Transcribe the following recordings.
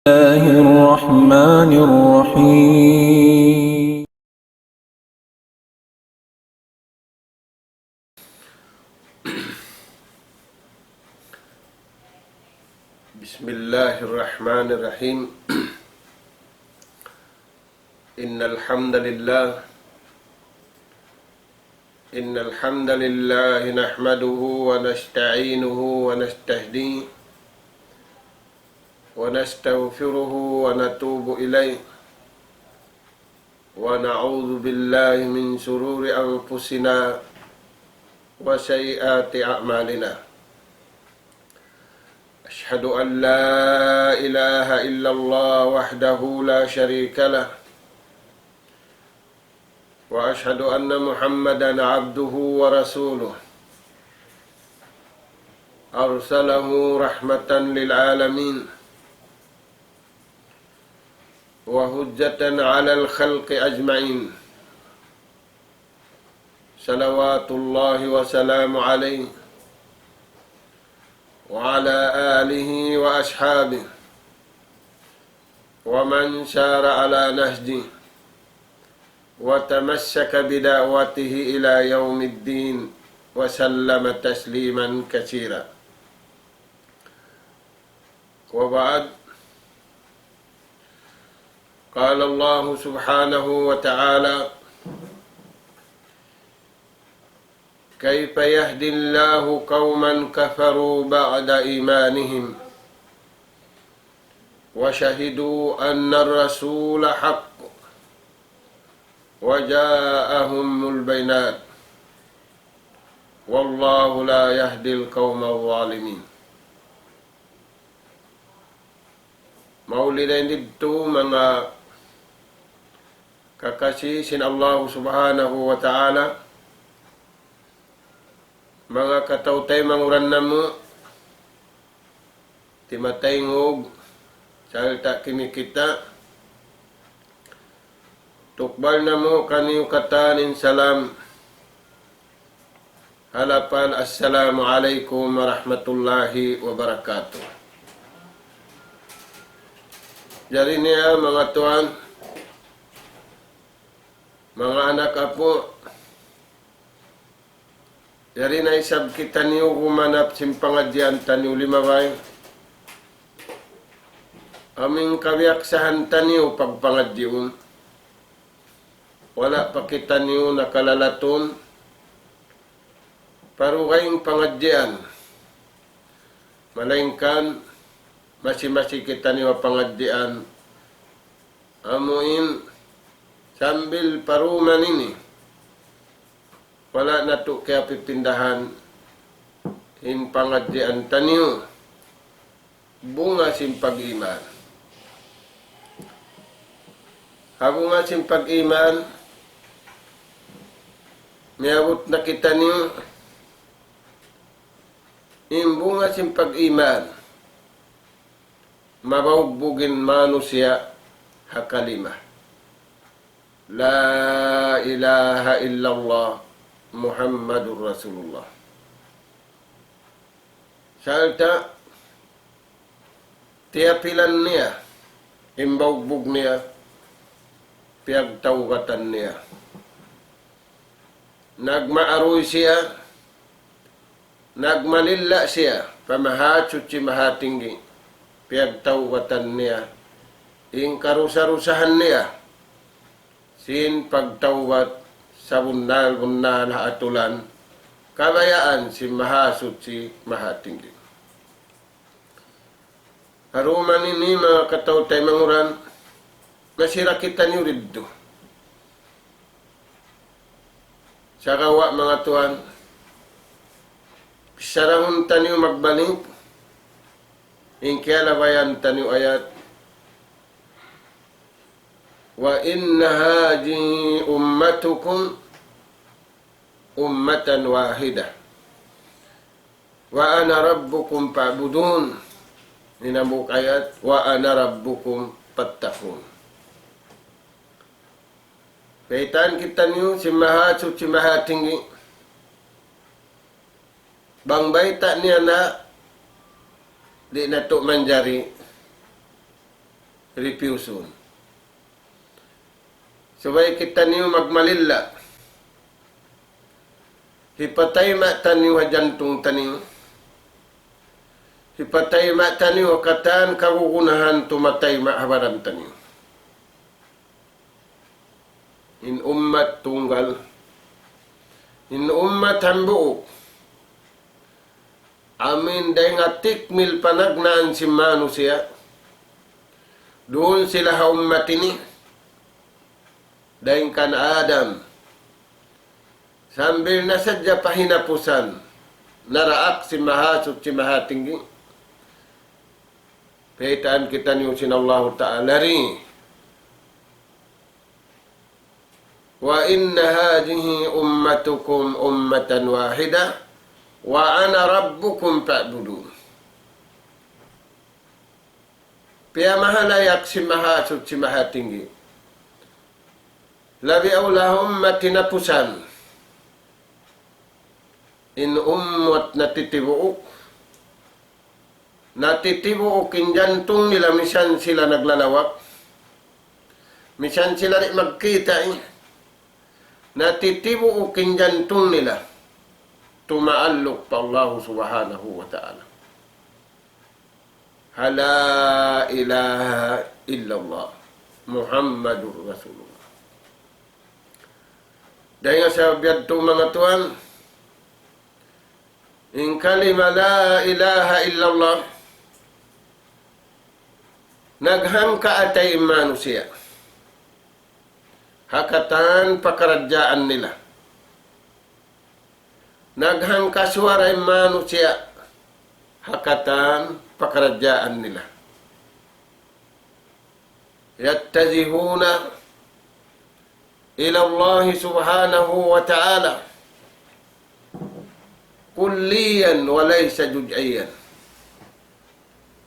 الله الرحمن الرحيم. بسم الله الرحمن الرحيم. إن الحمد لله نحمده ونستعينه ونستهديه ونستغفره ونتوب إليه ونعوذ بالله من شرور أنفسنا وسيئات أعمالنا. أشهد أن لا إله إلا الله وحده لا شريك له وأشهد أن محمدا عبده ورسوله أرسله رحمة للعالمين وهجة على الخلق أجمعين. صلوات الله وسلام عليه وعلى آله وأصحابه ومن سار على نهجه وتمسك بدعوته إلى يوم الدين وسلم تسليما كثيرا. وبعد، قال الله سبحانه وتعالى: كيف يهدي الله قوما كفروا بعد إيمانهم وشهدوا أن الرسول حق وجاءهم البينات والله لا يهدي القوم الظالمين. Maulidain dito mga kakasisin Allah subhanahu wa ta'ala, mga katautay manguran na mo, timatay ngog, salta kinikita, tukbal na mo kaniyo katanin salam, halapan assalamu alaikum warahmatullahi wabarakatuh. Jari niya mga tuan, mga anak apo, jari na isab kita niyo kumanap simpangadyan taniyo limabay. Aming kawiaksahan taniyo pagpangadyon. Wala pa kita niyo nakalalaton. Parugayong pangadyan. Malaingkan, masi-masi kita niyo pangadyan. Amuin, sambil paruman ini. Wala na to kaya pipindahan in pangadyan taniyo. Bunga simpag-iman. Habunga simpag-iman, miyabot na kita niyo. Imbunga simpag-iman, mabahugbugin manusia hakalima. La ilaha illallah Muhammadur Rasulullah. Salta, tiapilan niya, imbahugbug niya, piyagtawgatan niya. Nagmaaroy siya, nagmalilla siya, pamahatsut si mahatinggi, piyagtawgatan niya, ingkarusa-rusahan niya, sin pagtawgat sa bunnal haatulan, kabayaan si mahasut si mahatinggi. Haruman ini mga katautay manguran, masira kita niyo riddo. Sa kawa mga tuan, sarahun taniyo magbalik, inkialabayan taniyo ayat, wa inna haji ummatukum ummatan wahida wa ana rabbukum fa'budun. Ninambuk ayat, wa ana rabbukum fattaqun. Kaitan kita niyo si mahatsut si mahatinggi, bang baita niya na di na to manjari refusion. Subay kita niyo magmalilla. Hipatay ma taniyo jantung taniyo. Hipatay ma taniyo katan kagugunahan tumatay ma habaran taniyo. In ummat tunggal. In ummat hambuok. Amin day nga tikmil panagnaan si manusia. Doon sila ha ummat ini. Daing kan Adam. Sambil nasadya pahinapusan, naraak si mahasut si mahatinggi. Paitaan kita niyo sinallahu ta'ala rin. Wa inna hadihi ummatukum ummatan wahida, wa ana rabbukum fa'budun. Pia mahalayak si mahasut si mahatinggi. Labi awla ummati napusan. In ummat natitibuok. Natitibuok in jantung nila, misan sila naglalawak. Misan sila rin magkita eh. Natitibuok in jantung nila. Tumaalok pa Allah subhanahu wa ta'ala. Hala ilaha illallah. Muhammadur Rasulullah. Dahil nga sa biyad to mga tuan, in kalima la ilaha illallah, naghangka atay manusia. Hakatan pakaradyaan nila. Naghangka suara manusia. Hakatan pakaradyaan nila. Yattazihuna ila Allah subhanahu wa ta'ala kulliyan walaysa jud'iyan.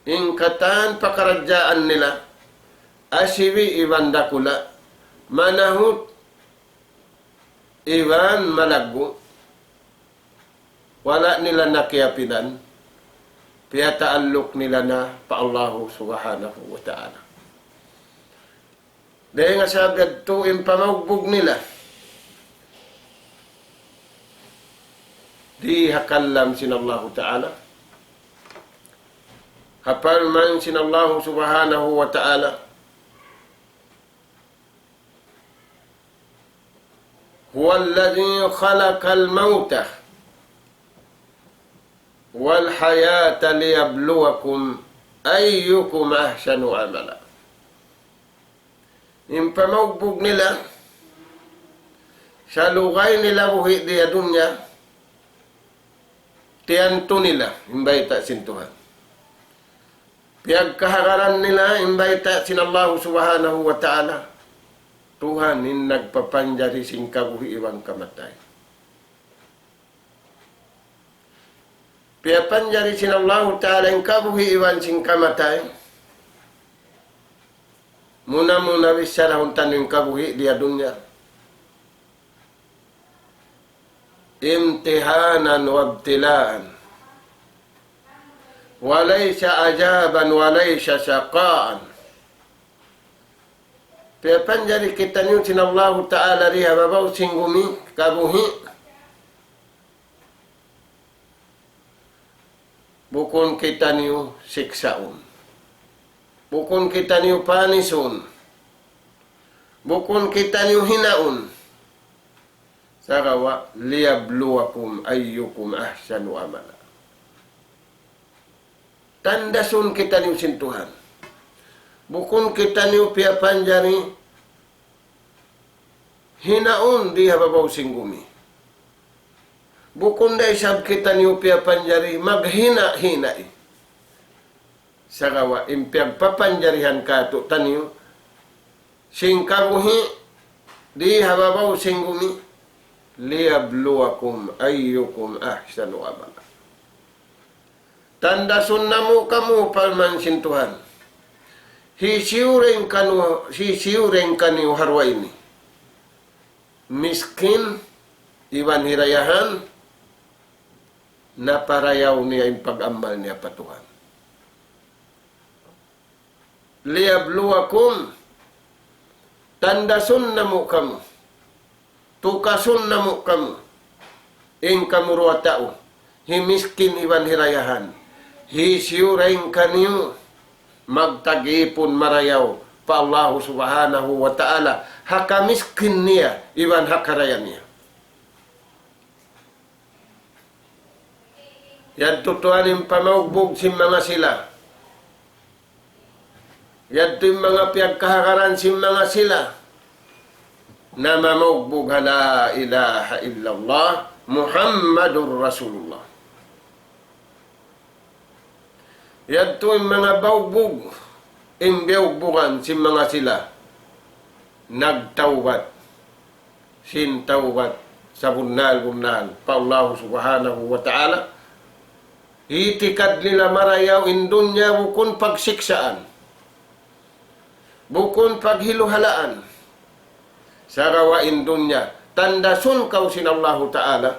Ingkatan pakaradyaan nila asiwi iwan dakula manahut iwan malaggo wala nila nakiyapinan piyataalok nila na pa Allah subhanahu wa ta'ala. Dahil nga sabad to impamagbog nila di hakallam sinallahu ta'ala. Hapal man sinallahu subhanahu wa ta'ala. Huwa alladhi khalaqal mauta wal hayata liyabluwakum ayyukum ahsanu amala. Impamagbog nila sa lugay nila buhi di dunya tiyanto nila, imbay ta sintuhan. Piyag kahagaran nila, imbay ta sinallahu subhanahu wa ta'ala. Tuhan, in nagpapanjari sing kabuhi iwang kamatay. Piyapanjari sinallahu ta'ala in kabuhi iwan sing kamatay. Muna bisarahun tanong kabuhi di dunya. Imtihanan wa ibtilaan. Walaysa ajaban, walaysa syaqaan. Piyapanjari kita niyo sinallahu ta'ala riha babaw singgumi kabuhi. Bukon kita niyo siksaon. Bukon kita niyo panison. Bukon kita niyo hinaon. Sarawa liyabluwakum ayyukum ahsanu amala. Tandasun kita niyo sintuhan. Bukon kita niyo piyapanjari hinaon di hababaw singgumi. Bukon da isab kita niyo piyapanjari maghina-hina eh. Sarawa impiyag papanjarihan kato taniyo singkabuhi di hababaw singgumi liyabluwakum ayyukum ahsanu amala. Tandasun namu kamu palman sintuhan. Hisiureng kaniyo harwa ini. Miskin iwan hirayahan naparayaw niya yung pag-amal niya patuhan. liyabluwakum, tandasun namo kamu, tukasun namo kamu, ing kamu ruwa tao, himiskin iwan hirayahan, hisyurain kaniyo, magtagipon marayaw, pa Allah subhanahu wa ta'ala, hakamiskin niya, iwan hakarayan niya. Yan tutuanin pamaugbog si mga sila. Yan yung mga piyagkahakaran si mga sila. Na mamaugbog la ilaha illallah Muhammadur Rasulullah. Yan yung mga baugbog. Imbiyugbugan si mga sila. Nagtawbat. Sintawbat. Sa bunal-bunal. Pa Allah subhanahu wa ta'ala. Itikad nila marayaw indunya bukun pagsiksaan. Bukun paghiluhalaan. Sarawa indunya. Tandasun kau sin Allah Ta'ala.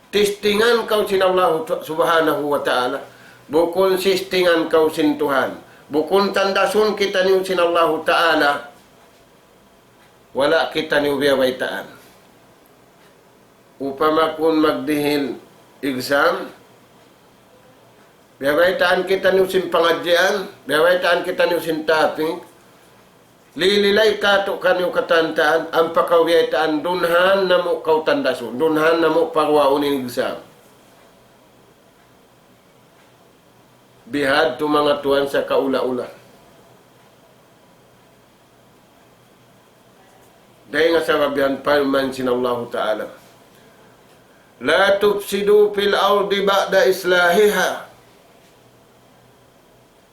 Tistingan kau sin Allah subhanahu wa ta'ala. Bukun sistingan kau sin Tuhan. Bukun tandasun kita niyo sin Allah Ta'ala. Wala kita niyo biyawaitaan. Upama kun magdihil exam, biyawaitaan kita niyo sin pangadyan, biyawaitaan kita niyo sin topic, lililay kato kanyo katantaan, ang pakawiyaitaan, dunhan na mo kau tandasun, dunhan na mo pagwaunin exam. Bihad to mga tuwan sa kaula-ula. Dahil nga sa kabihan, palman sin Allah Ta'ala. La tufsidu fil ardi ba'da islahiha.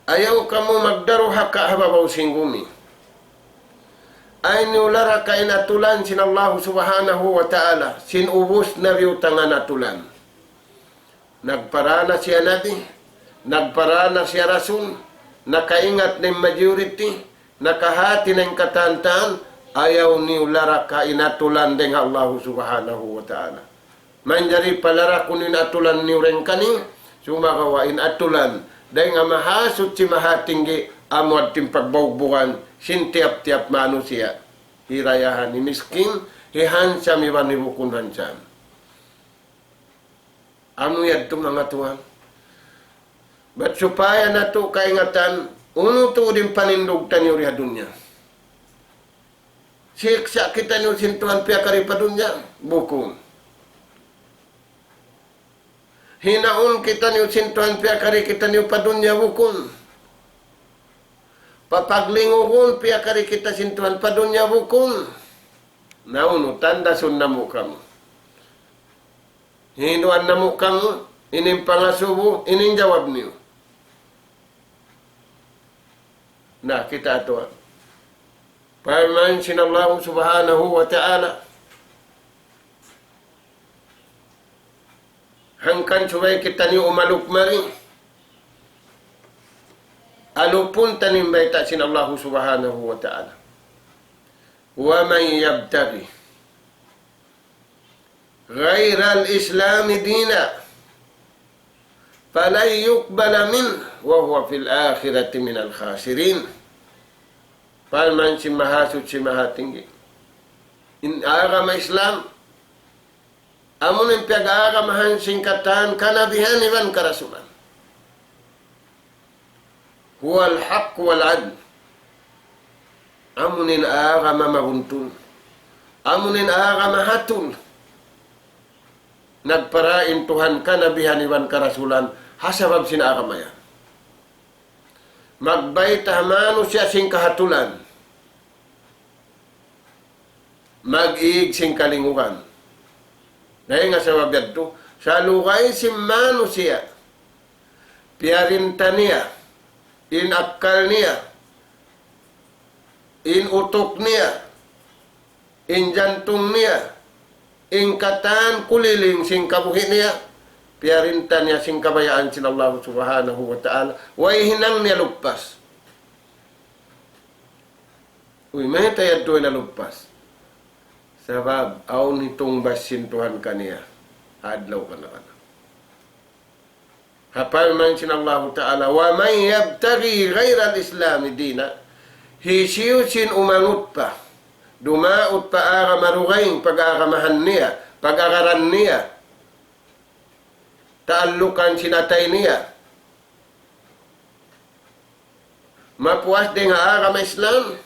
Ayaw kamu magdaruha ka hababaw singgumi. Ay niulara ka inatulan sin Allah subhanahu wa ta'ala. Sinubos na riutang anatulan. Nagparana siya nabi. Nagparana siya rasul. Nakaingat ng majority. Nakahati ng katantaan. Ayaw niulara ka inatulan ng Allah subhanahu wa ta'ala. Manjari palara kunin atulan niureng kaning. Sumakawain atulan. Dahil nga mahasot si mahatinggi amod tim pagbawbukan sin tiap-tiap manusia. Hirayahan ni miskin, hihansam iwan ni bukun hansam. Amo yad to mga tuhan. Ba't supaya na to kaingatan, uno to din panindog tanyo riha dunya. Siksa kita nyo sin Tuhan piyakari pa dunya, bukun. Hinaun kita niyo sintuhan piyakari kita niyo padunya bukun. Papaglinguhun piyakari kita sintuhan padunya bukun. Nauno, tandasun na mo kamu. Hinuan na mo kamu, ining pangasubo, ining jawab niyo. Nah, kita ito. Paman sinallahu subhanahu wa ta'ala. Hangkan subay kita ni umaluk mari. Alupun tanim baita sin Allah subhanahu wa ta'ala. Wa man yabtaghi ghairal islami dina falan yuqbala min wa huwa fil akhirati minal khasirin. Palman si mahasud si mahatinggi. In agama Islam, amun yung pag-aagamahan singkatan kanabihan iban karasulan. Huwal haq wal adl. Amunin aagama maguntun. Amunin aagama hatun. Nagparain Tuhan kanabihan iban karasulan hasabab sinaagamayan. Magbay tamano siya sing kahatulan. Mag-iig sing kalingukan. Dahil nga sa wabiyad to, sa lukay simmano siya, piyarinta niya, inakal niya, inutok niya, injantong niya, ingkatan kuliling sing kabuhi niya, piyarinta niya sing kabayaan sin Allah subhanahu wa ta'ala, way hinang niya lugpas. Uy, may tayad to na lugpas. Sabab, aw nitong basin Tuhan kaniya, adlaw ka na ka na. Hapal man sin Allah Ta'ala, wa man yabtaghi ghayra al-Islam dina, hisiyo sin umangut pa, dumaot pa ara marugay, pag-aramahan niya, pag-araran niya, taalukan sinatay niya, mapuas din nga ara ma Islam,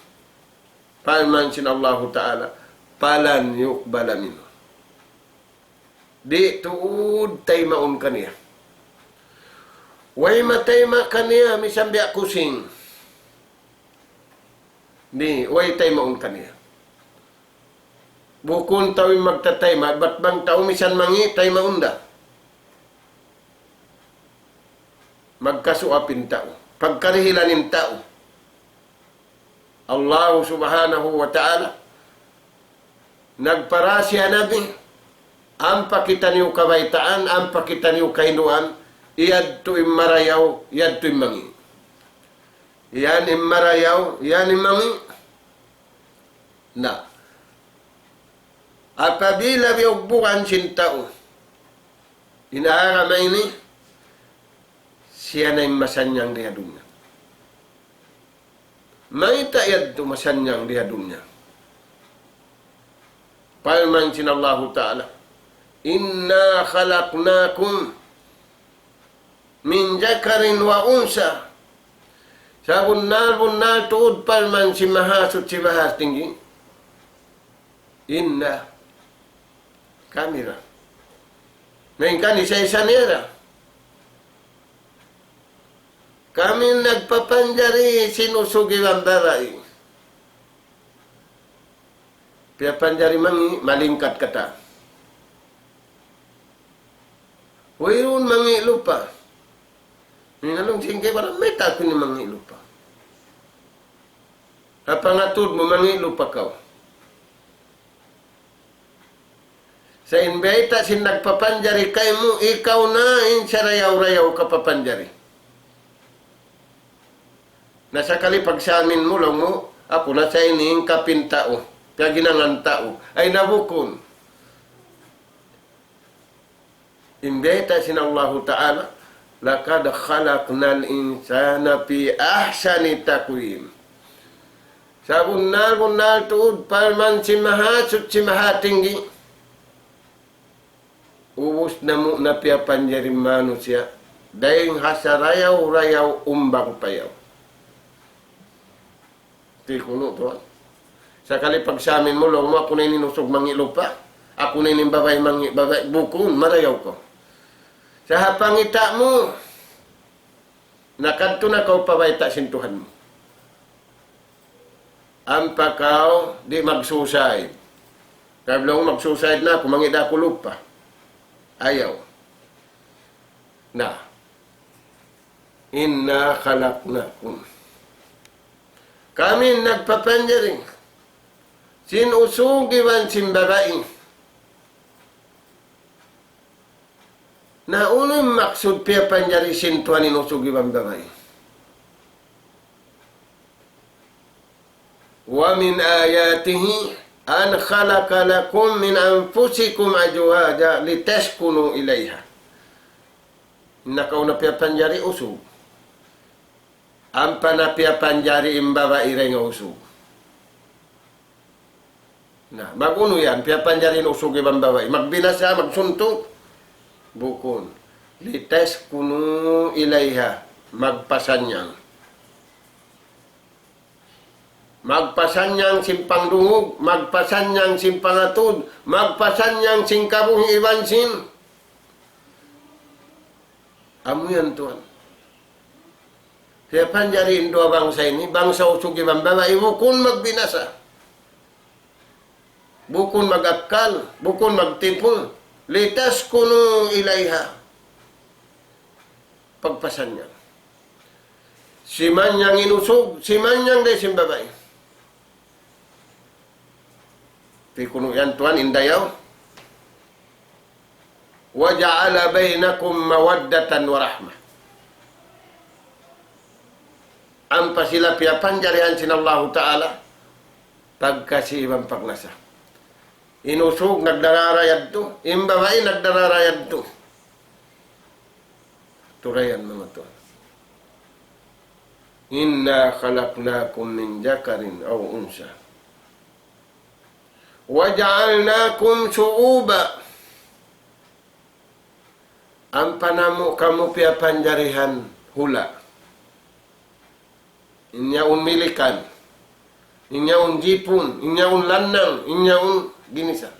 palman sin Allah Ta'ala, palan yukbala minhu. Di tuud tay maun kaniya. Way matay ma kaniya, misambya kusing. Di, way tay maun kaniya. Bukun tawi magtatay ma, ba't bang tao misan mangi, tay maunda. Magkasuapin tao. Pagkarihilanin tao. Allah subhanahu wa ta'ala, nagpara siya nabi, ang pakita niyo kabaitaan, ang pakita niyo kainuan, iyad to imarayaw, iyad to imangi. Yan imarayaw, yan imangi. Na. Apabila biyugbukan sintao, inaarama ini, siya na masanyang diha dunya. May tayad to masanyang diha dunya. Palman sin Allah Ta'ala, inna khalaqnakum min jakarin wa unsa. Sa bunnal tuud palman si mahasut si bahas tinggi. Inna kamera. Ngayon ka ni isa nila. Kami nagpapanjari sinusugi ang babae. Piyapanjari mangi, malingkat kata. Wayun mangi lupa. Ningalong singkay parang may tako ni mangi lupa. Apangatud mo mangi lupa kaw. Sa inbeta sin nagpapanjari kay mo, ikaw na insarayaw-rayaw ka papanjari. Nasa kalipagsamin mo lang mo, ako na sa ining kapintao, kaya ginangan tao, ay nabukon. Imbeta sin Allah Ta'ala, lakad khalaqnal insana fi ahsani taqwim. Sa bunnal tuud, palman si mahasut si mahatinggi, ubus na mo na piyapanjari manusia, dahil hasarayaw-rayaw umbang payaw. Di kuno to. Sa kalipagsamin mo, lang mo, ako na ninusog mangilupa. Ako na babay babay bukon, marayaw ko. Sa hapangita mo, nakadto na kaw pabayta sintuhan mo. Ang pakaw, di magsuicide. Kablong magsuicide na, kumangida ko lupa. Ayaw. Na. Inna khalaqnakum. Kami nagpapanjari. Sinusugiwan sin babae. Na unang maksud piya panjari sintuan inusugiwan babae. Wa min ayatihi an khalaqa lakum min anfusikum azwaja litaskunu ilaiha. Nakaw na piya panjari usug. Ang panapya panjari imbaba iray nga usug. Na, maguno yan, piya panjari usug ibang babae. Magbinasa, magsuntok. Bukon. Lites kunu ilayha. Magpasanyang. Magpasanyang simpang dungog. Magpasanyang simpang atod. Magpasanyang singkabuhi ibansin. Amo yan tuan. Kaya panjari indo bangsa ini, bangsa usog ibang babae, bukon magbinasa. Bukon magakal, bukon magtipon. Litas kuno ilayha. Pagpasan niya. Si manyang inusog, si manyang day simbabae. Di kuno yan tuan, indayaw. Wa ja'ala bainakum mawaddatan wa rahmah. Ang pasila piyapanjarihan sin Allah Ta'ala pagkasibang pagnasa. Inusog, nagdararayad to. Imbabay, nagdararayad to. Turayan mga to. Inna khalaqnakum min dzakarin aw unsa. Wa ja'alnakum syu'uba. Ang panamo kamu pia panjarihan hula. Inyaun milikan. Inyaun jipun. Inyaun lanang. Inyaun ginisa.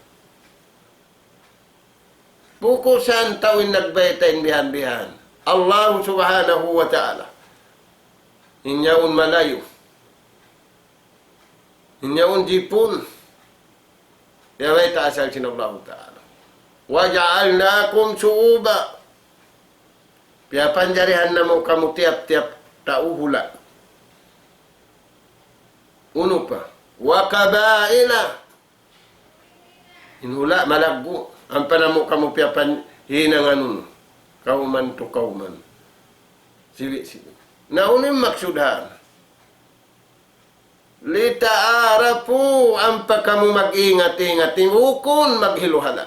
Buko saan tawin nagbaytain bihan-bihan. Allah subhanahu wa ta'ala. Inyaun malayo. Inyaun jipun. Yaway taasal sinallahu ta'ala. Wa ja'alnakum syu'uba. Pia panjarihan na mo kamu tiap-tiap tauhula. Uno pa. Wa kabaila. Inhula malaggo. Ang panamo kamu pia hinangan uno. Kauman to kauman. Siwi-siwi. Naunin maksudhan. Litaarapu ang pagkamu mag-ingat-ingat. Ukon maghiluhala.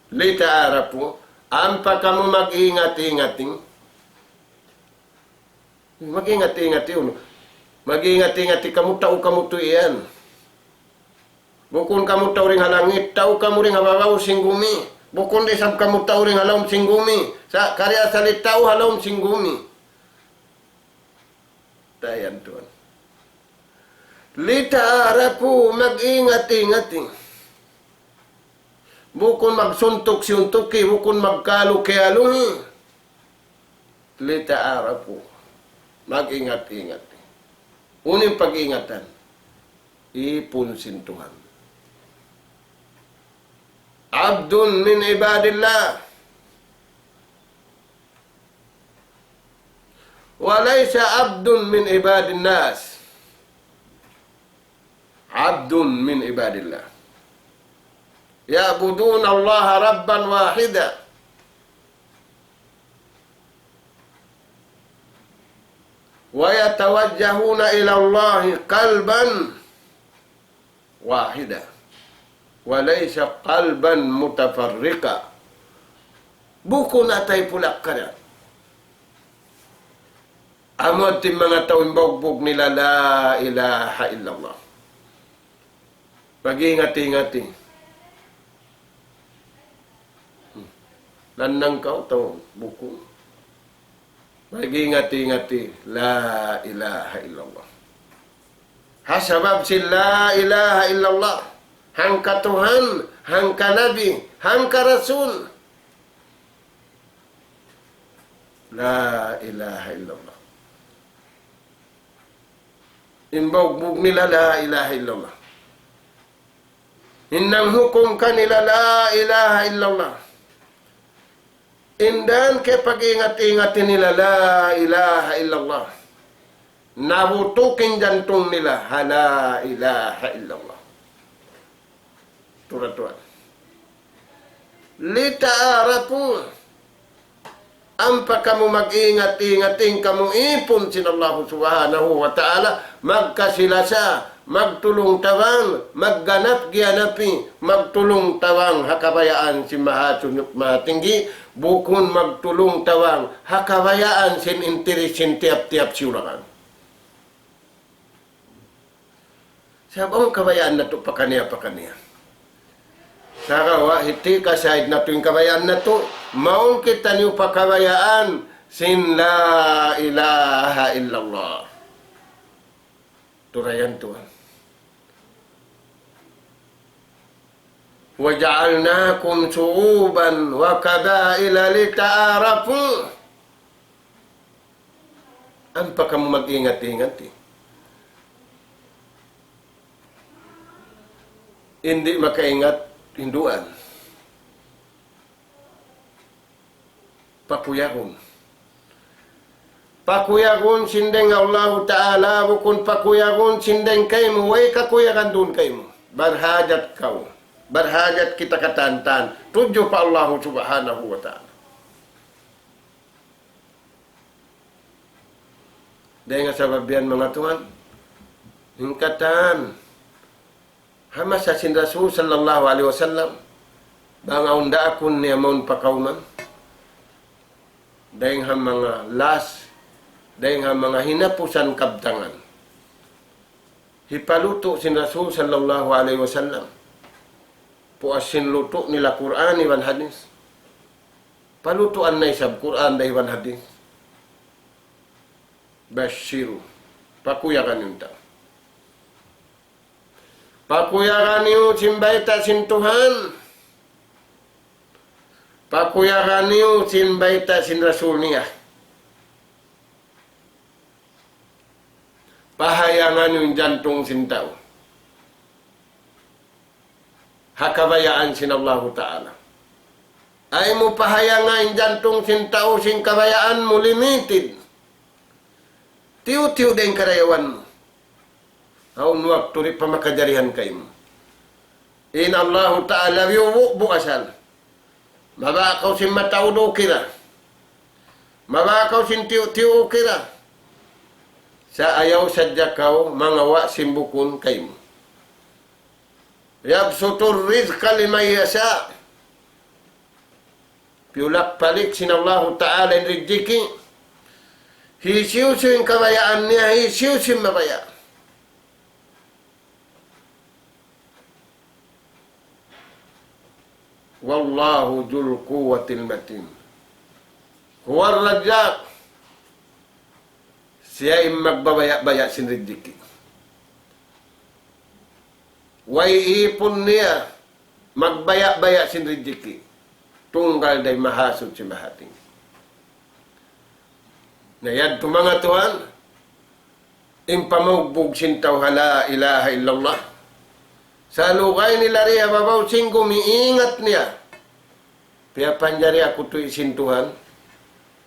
Litaarapu ang pagkamu mag-ingat-ingat. Mag-ingat-ingat yun. Mag-ingat-ingat kamu tau kamu tu iyan. Bukun kamu tau ring halangit, tau kamu ring hababaw singgumi. Bukun desam kamu tau ring halawm singgumi. Sa karya salit tau halawm singgumi. Tayan tuan. Litaarapu mag-ingat-ingat. Bukun magsuntok-suntuki, bukun magkalu-kialungi. Litaarapu mag-ingat-ingat. Uning pag-ingatan, ipunsin Tuhan. Abdun min ibadillah. Walaysa abdun min ibadin nas. Abdun min ibadillah. Ya'budun Allah rabban wahida. Wa yatawajjahuna ila Allah qalban wahida. Walaysa qalban mutafarriqa. Buko na tayo pulak ka na. Amot yung mga taong bogbog nila, la ilaha illallah. Pag-ingat-ingati. Lanang kau taong buko. Pag-ingat-ingati, la ilaha illallah. Hasabab si la ilaha illallah. Hangka Tuhan, hangka Nabi, hangka Rasul. La ilaha illallah. Imbagbog nila la ilaha illallah. Innang hukum kanila la ilaha illallah. Indan ke pag-ingat-ingatin nila la ilaha illallah. Nabutukin jantung nila la ilaha illallah. Turan-turan. Litaarapu. Ampa kamu mag-ingat-ingating kamu ipon sinallahu subhanahu wa ta'ala. Magkasilasa. Magtulong tawang. Magganap gianapi. Magtulong tawang hakabayaan si mahasunyok matinggi. Bukun magtulong tawang hakabayaan sin intirisin tiap-tiap siulangan. Sabang kabayaan na to pakaniya-pakaniya. Sarawa, hiti kasaid na tuwing kabayaan na to, maong kita niyo pakabayaan, sin la ilaha illallah. Turayan tuan. وَجَعَلْنَاكُمْ شُعُوبًا وَقَبَائِلَ لِتَعَارَفُوا. Ang pa kamu mag-ingat-ingat eh. Hindi makaingat hinduan. Pakuyagon. Pakuyagon sindeng Allah Ta'ala bukun pakuyagon sindeng kaymo. Way kakuyagan dun kaymo. Barhajat kau. Barhajat kita katantan. Tujuh pa Allah Subhanahu wa Ta'ala. Dahil nga sababian mga tuan. Hingkatan. Hama sa sin Rasul sallallahu alaihi wasallam. Bangaunda akun niya maun pakauman. dahil nga mga las, dahil nga mga hinapusan kabtangan. Hipaluto sin Rasul sallallahu alaihi wasallam. Puas sinluto nila Quran iwan hadis. Palutuan na isab Quran da iwan hadis. Bashiru. Pakuyakan yung tao. Pakuyakan yung simbaita sin Tuhan. Pakuyakan yung simbaita sin Rasul niya. Pahayangan yung jantung sin tao. Hakabayaan sin Allah Ta'ala. Ay mo pahayangan yung jantung sin tao sin kabayaan mo limited. Tiyo-tiyo din karayawan mo. Aw nuwag turi pa makajarihan kayo mo. In Allah Ta'ala yuwu bukasan. Mabakaw sin mataudo kira. Mabakaw sin tiyo-tiyo kira. Sa ayaw sadya kaw mangawa simbukon kayo mo. Yabsutur rizqa liman yasha. Piulak palik sin Allah Ta'ala in riziki. Hisiusin kabayaan niya, hisiusin mabaya. Wallahu dzul quwwatil matin. Huwar Razzaq. Siya ay magbabaya-baya sin riziki. Way ipon niya, magbaya-baya sin riziki. Tunggal day mahasod si mahating. Nayad to mga tuhan, impamugbog sintaw hala ilaha illallah. Sa lukay nila riya babaw sing gumiingat niya. Pia panjari ako to isintuhan,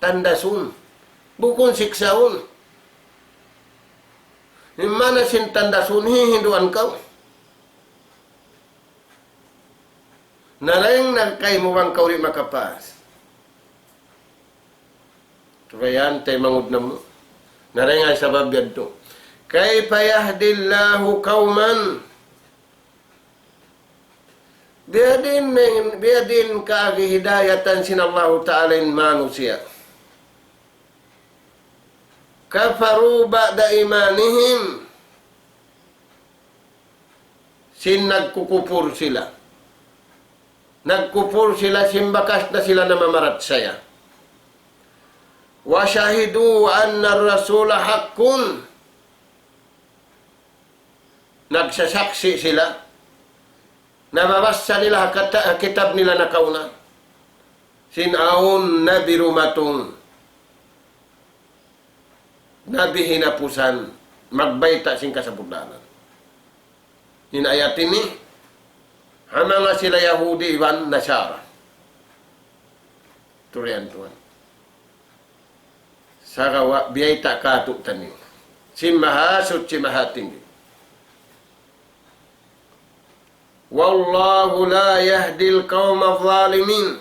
tandasun, bukon siksaun. Himana sin tandasun hihinduan kau. Narayang nagkay mo bang kauri makapas. Tukayan tayo mangod na mo. Narayang ay sabab yan to. Kay payahdillahu kauman. Biadin kaagi hidayatan sin Allah Ta'ala in manusia. Kafaru ba'da imanihim. Sin nagkukupur sila. Nagkupur sila, simbakas na sila na mamarat saya. Wa syahidu anna rasula haqqun. Nagsasaksi sila. Nababasa nila kitab nila na kauna. Sinaun na birumatong. Nabi hinapusan, magbayta sing kasabudanan. Inayat ini, hamanga sila Yahudi iwan Nasara. Turian tuan. Sarawa biyay tak katuk tani. Simahasut simahatinggi. Wallahu la yahdil qawma zalimin.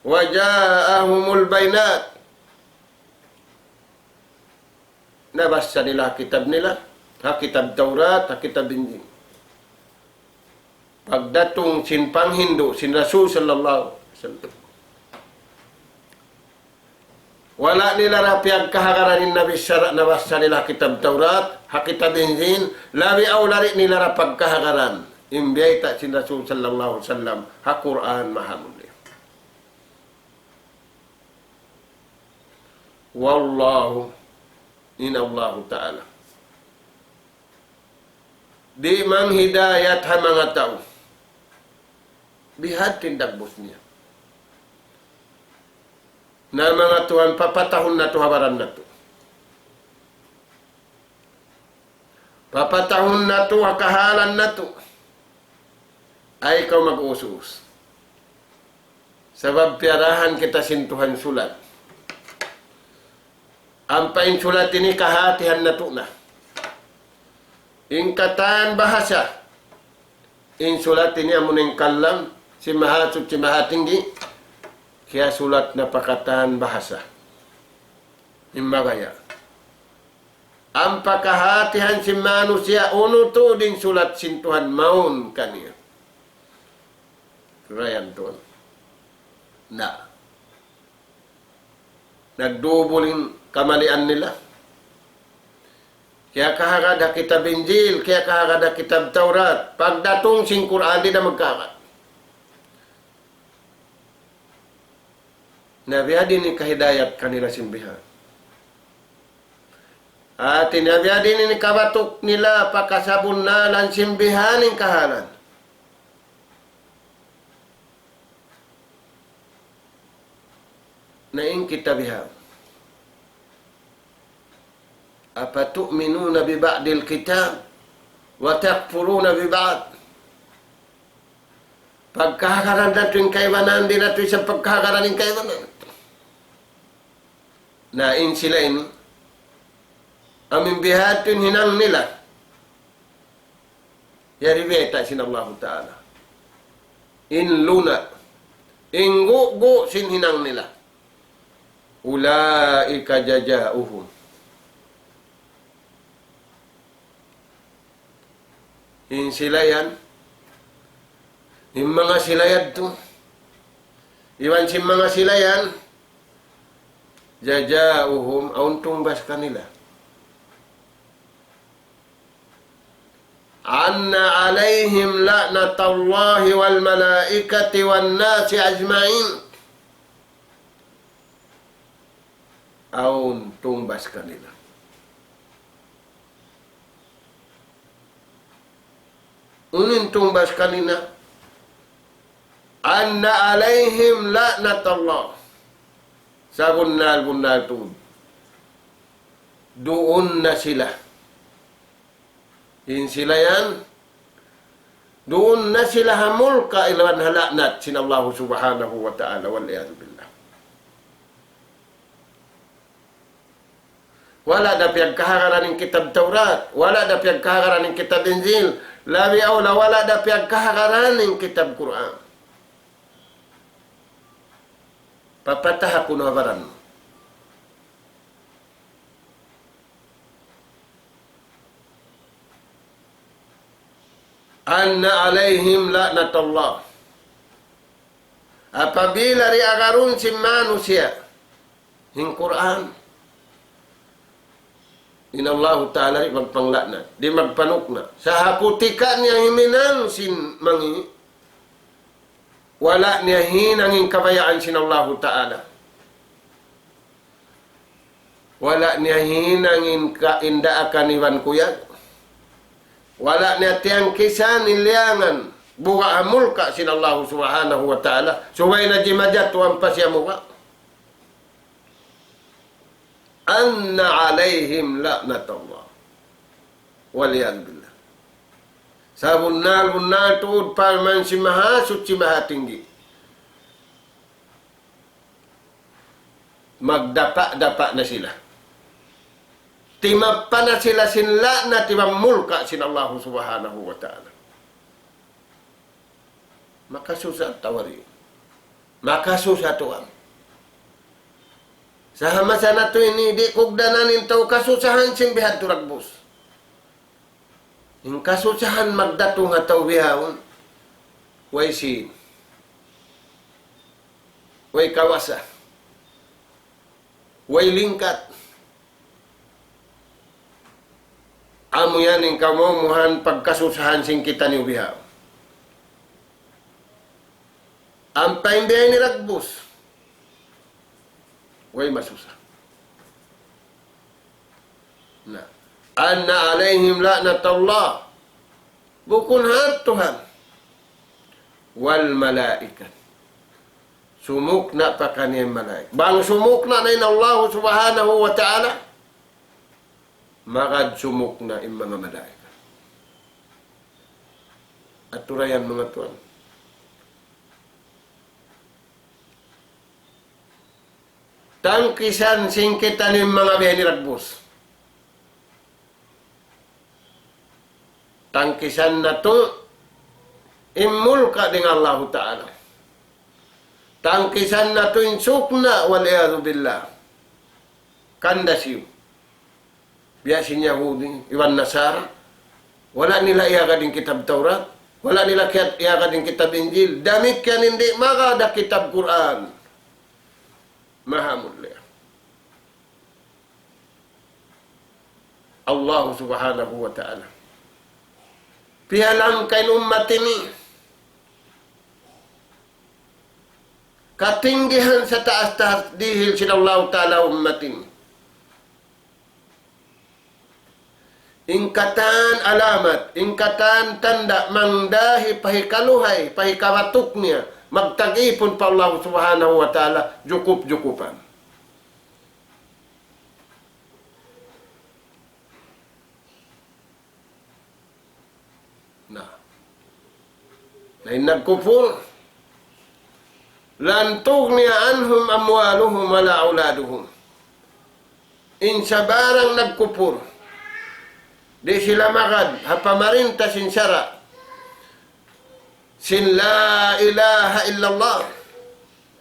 Waja'ahumul bainat. Nabasa nila kitab nila. Kitab Taurat, kitab Injil. Pagdatong sin panghindo, sin Rasul sallallahu alaihi wasallam. Wala nila rapiag kahagaran ni Nabi Syara nabasa nila kitab Taurat, kitab Injil, labi aw lari nila rapag kahagaran. Imbiyay ta sin Rasul sallallahu alaihi wasallam, Quran mahamuli. Wallahu in Allah Ta'ala. Di mang hidayat ha mga tao. Bihad tindagbos niya. Na mga tuwan, papatahon na to, habaran na to. Papatahon na to, hakahalan na to. Ay ikaw mag-usus. Sabab piarahan kita sintuhan sulat. Ang painsulat ini kahatihan na to na. Ingkatan bahasa. Insulat ini amuning kalam. Si mahasud si mahatinggi. Kaya sulat na pakatan bahasa. Imbagaya. Ang pakahatihan si manusia uno to din sulat sintuhan maun kaniya. Kurayan to. Na. Nagdubulin kamalian nila. Kaya kahagada kitab Injil, kaya kahagada kitab Taurat. Pagdatong sing Quran, di na magkakat. Nabiyadin ni kahidayat kanila simbihan. At tinabiyadin ni kabatok nila pakasabon na lang simbihan ng kahalan. Naing kitabihan. Apatu'minuna bi ba'dil kitab wa takfuruna bi ba'd. Pagkakaran nato yung kaiwanan din nato isang pagkakaran yung kaiwanan. Nain sila ini amin bihatun hinang nila. Yari beta sin Allah Ta'ala. In luna. In gu sin hinang nila. Ulaika jajauhum. In sila yan. Yung mga silayad to. Iwan si mga silayan. Jajauhum. Aun tumbas kanila. Anna alaihim la'natallahi wal malaikati wal nasi ajma'in. Aun tumbas kanila. Unin tumbas kanina. Anna alaihim la'natallah. Sa gunnal tuod. Doon na sila. In sila yan. Doon na sila hamul ka ilawan halaknat sin Allah subhanahu wa ta'ala wal-iyadu billah. Wala da piyagkahagaran ng kitab Taurat. Wala da piyagkahagaran ng kitab Injil. Labi awla wala da piyagkahagaran ng kitab Quran. Papatah ako na habaran. Anna alaihim la'natullah. Apabila riagarun si manusia ng Quran, in Allah Ta'ala rin magpanglakna, di magpanukna. Sa haputikan niya himinan sin mangi, wala niya hinangin kabayaan sin Allah Ta'ala. Wala niya hinangin kaindaakan iwan kuyag. Wala niya tiyang kisan niliangan. Buka amul ka sin Allah Subhanahu wa Ta'ala. Suway na jimajat tuwan pa siya muka. Anna alaihim la'natullah. Waliyan billah. Sa bunal tuod pa man si mahasut si mahatinggi. Magdapa-dapa na sila. Timapa na sila sinla na timamulka sin Allah Subhanahu wa Ta'ala. Makasusat tawari. Makasusat tuang. Sa hamasa na to ini, di kugdananin tao kasusahan simbihan turagbus. Yung kasusahan magdatong nga tao bihawon, way si, way kawasa, way lingkat. Amo yan yung kamomuhan pagkasusahan sing kita ni ubihaw. Ang paimbihay ni ragbus, way masusa. Na. Anna alaihim la'natullah. Bukun hat Tuhan. Wal malaikat. Sumukna pa kaniyang malaik. Bang sumukna na Allah Subhanahu wa Ta'ala, magad sumukna yung mga malaika. At turayan mga tuwan. Tangkisan singkitan yung mga bihay ni Ragbus. Tangkisan na to, imul ka din Allah Ta'ala. Tangkisan na to, insukna, wal-iyadu billah. Kandasiw. Biyasin Yahudi, Iwan Nasara, wala nila iyaga din kitab Taurat, wala nila iyaga din kitab Injil, damit yan hindi magada kitab Quran. Mahamud liya. Allah subhanahu wa ta'ala. Pialang kain umat ini, katinggihan sa taas-taas dihil sila Allah ta'ala umat ini. Ingkatan alamat, ingkatan tanda mangdahi pahikaluhay, pahikawatuk niya, magtag-ipon pa Allah subhanahu wa ta'ala, jukup-jukupan. Na nagkupul, lantog niya anhum amwaluhum wala auladuhum. Insa barang nagkupur, di sila magad, hapamarinta sin syara, sin la ilaha illallah,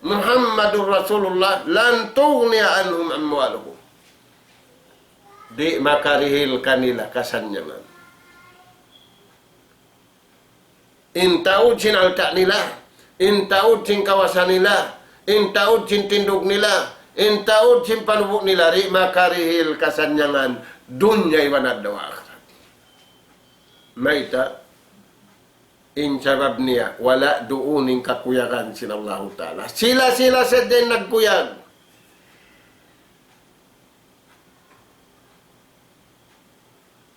Muhammadur Rasulullah, lantog niya anhum amwaluhum. Di makarihil kanila kasanyaman. Intaud sin alta nila, intaud sin kawasan nila, intaud sin tindog nila, intaud sin panubok nila, ri makarihil kasanyangan, dunya iwanad daw akhirat. Maita, in sabab niya, wala duuning kakuyagan sin Allah Ta'ala. Sila-sila sa din nagkuyag.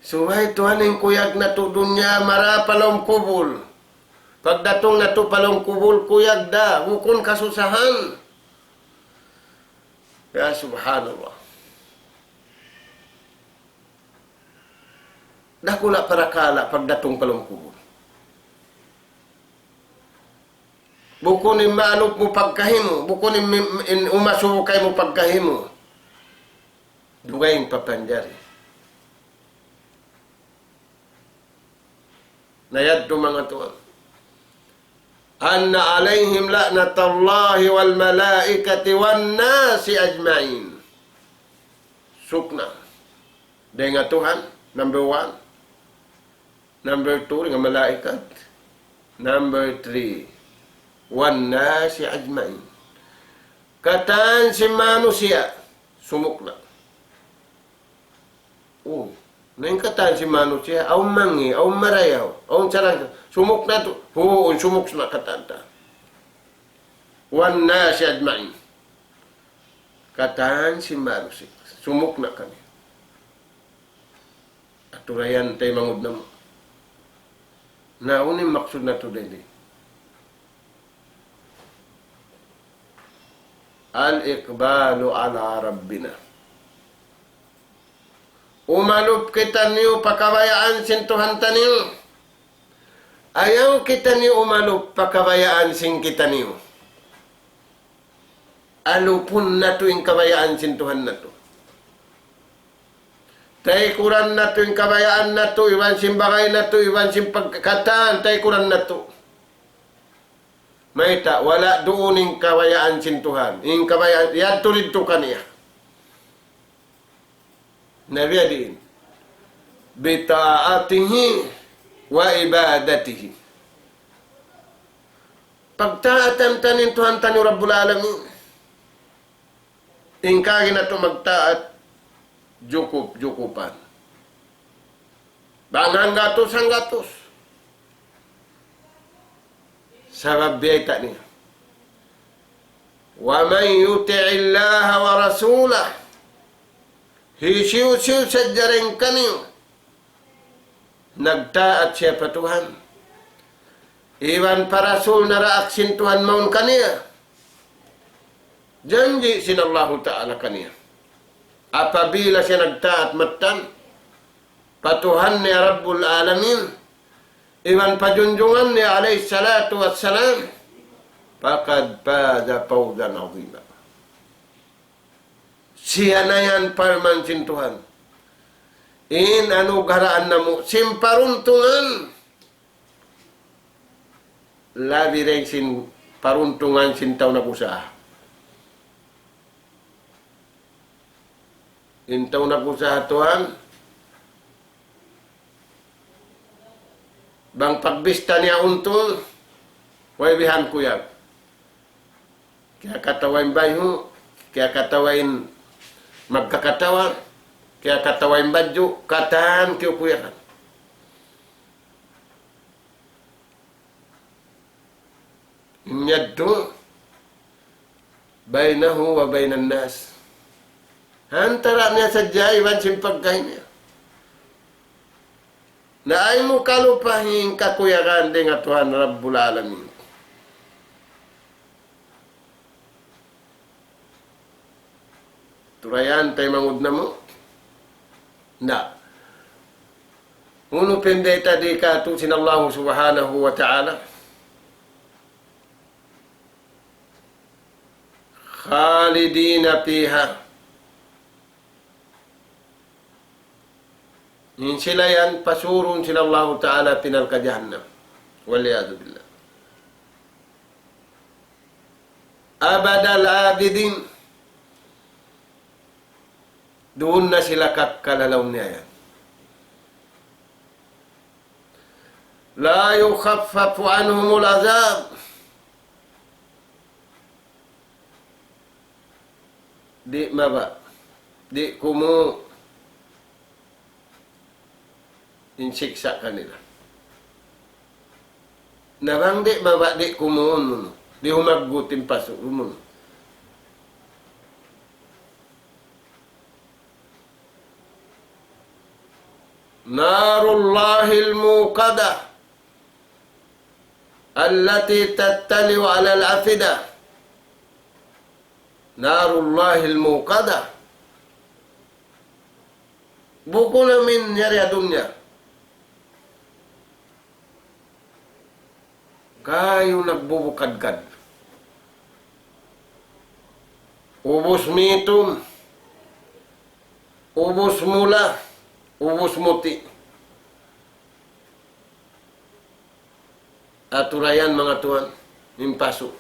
Suway tuhan yung kuyag na to dunya, marapalong kubul. Pagdatong na to palong kubul, kuyag da, hukon kasusahan. Ya subhanallah. Dakula para kala pagdatong palong kubul. Buko ni manok mo pagkahimo, buko ni umasukay mo pagkahimo. Dugay yung papanjari. Nayad to mga tuwan. Anna alayhim la'natallahi wal malaikati wan nasi ajma'in. Sukna. Dahil nga Tuhan, number 1. Number 2, nga malaikat. Number 3, wan nasi ajma'in. Kataan si manusia, sumukna. Nang kataan si manusia, aw mangi, aw marayaw, aw sarang, sumuk na to, sumuk na katanta. Wan nasi ajma'in. Kataan si manusia, sumuk na kami. Aturayan tayo mangod na mo. Naunin maksud na to din. Al-iqbalu ala rabbina. Umalup kita niyo pakabayaan sin Tuhan taniyo. Ayaw kita niyo umalup pakabayaan sin kita niyo. Alupun na to yung kabayaan sin Tuhan na to. Taikuran na to yung kabayaan na to, iwan sin bagay na to, iwan sin pagkataan, taikuran na to. Maita, wala doon yung kabayaan sin Tuhan. Yung kabayaan, yan tulid to kaniya. Nabiyadin bita'atihi wa ibadatihi. Pagtaatan tanin Tuhan tani Rabbul Alamin. Ingkagi na ito magtaat, jukup-jukupan. Bangang gatos ang gatos. Sabab biyay ta niya. Wa man yuti'illaha wa rasulah. Hisiw-siw sa jaring kaniyo. Nagtaat siya pa Tuhan. Iwan parasul na raaksin Tuhan maun kaniya. Janji sin Allah Ta'ala kaniya. Apabila siya nagtaat matan, patuhan ni Rabbul Alamin, iwan pajunjungan ni alayhi salatu wassalam, pakad pada pawdan azimah. Siya na yan parman sin Tuhan. In anugaraan na mo, simparuntungan. Labi rin sin paruntungan sin taw na kusa. In taw na kusa Tuhan. Bang pagbista niya untong, way bihan kuyag. Kaya katawain bayo, kaya katawain magkakatawa, Kaya kataway badyo, katahan kiyukuyakan. Inyadto, bainahu wa bainan nas. Hantara niya sa jaywan simpagkay niya. Na ay mo kalupahin kakuyakan din nga Tuhan Rabbul Alamin. Turayan tayo mangud na mo. Na. Uno pendeta di katu sinallahu subhanahu wa ta'ala. Khalidina fiha. Nin sila yan, pasurun sila Allah Ta'ala pinal ka jahannam. Waliyadu billah. Abadal abidin. Doon na sila kakalalaw niya yan. La yukhaffafu anhumul azab. Di maba. Di kumu insiksa kanila. Nabang di maba di kumuun. Di humaggutin paso. Narullahil muqadah allati tattali'u 'ala al-afidah. Narullahil muqadah. Buku namin nyari dunya. Kayo nagbubukadkad. Ubos mitum. Ubos mula. Ubos muti. Aturayan mga tuan. Impaso.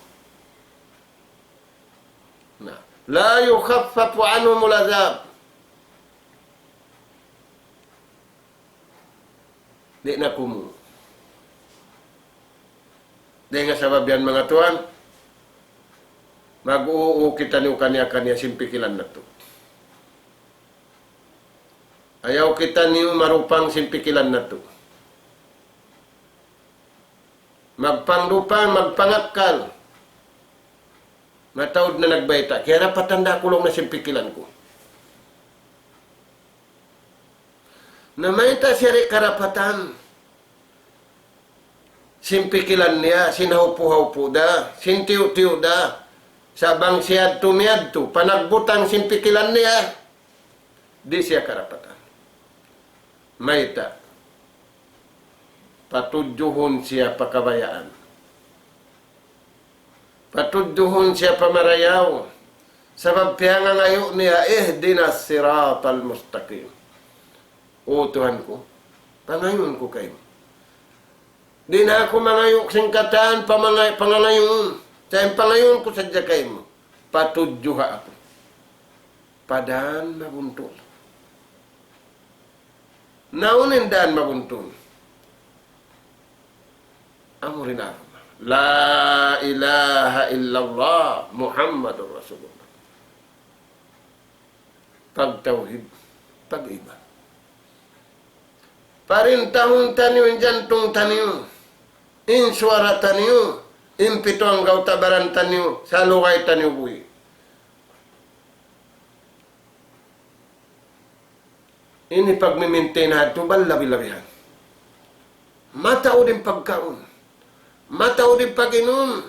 Na. La yukhaffafu anhumul azab. Di na kumu. Dahil nga sabab yan mga tuan, mag-uuu kita niyo kanya-kanya simpikilan na to. Ayaw kita niyo marupang simpikilan na to. Magpanglupang, magpangakal. Matawad na nagbayta. Kaya napatanda ko lang na simpikilan ko. Namayta siya rin karapatan. Simpikilan niya, sinahupo-hupo da, sintiw-tiw da, sabang siya tumiyadto, panagbutang simpikilan niya, di siya karapatan. Mayta, patudyuhon siya pakabayaan. Patudyuhon siya pamarayaw, sabab kaya nga ngayon niya, ihdinas siratal mustaqim. O Tuhan ko, pangayon ko kayo. Di na ako mangayok singkatan, pangangayon. Sa pangayon ko sadya kayo mo. Patudyuha ako. Padaan mabuntol. Naunin daan mabuntol. Amurin ako. La ilaha illallah Muhammadur Rasulullah. Pagtawhid, pag-iba. Parintahun taniyo, jantong taniyo. Insuara taniyo. Impito ang gautabaran taniyo. Salukay taniyo buhi. Ini pagmimintain nato, balabi-labihan. Matao din pagkaon. Matao din pag-inom.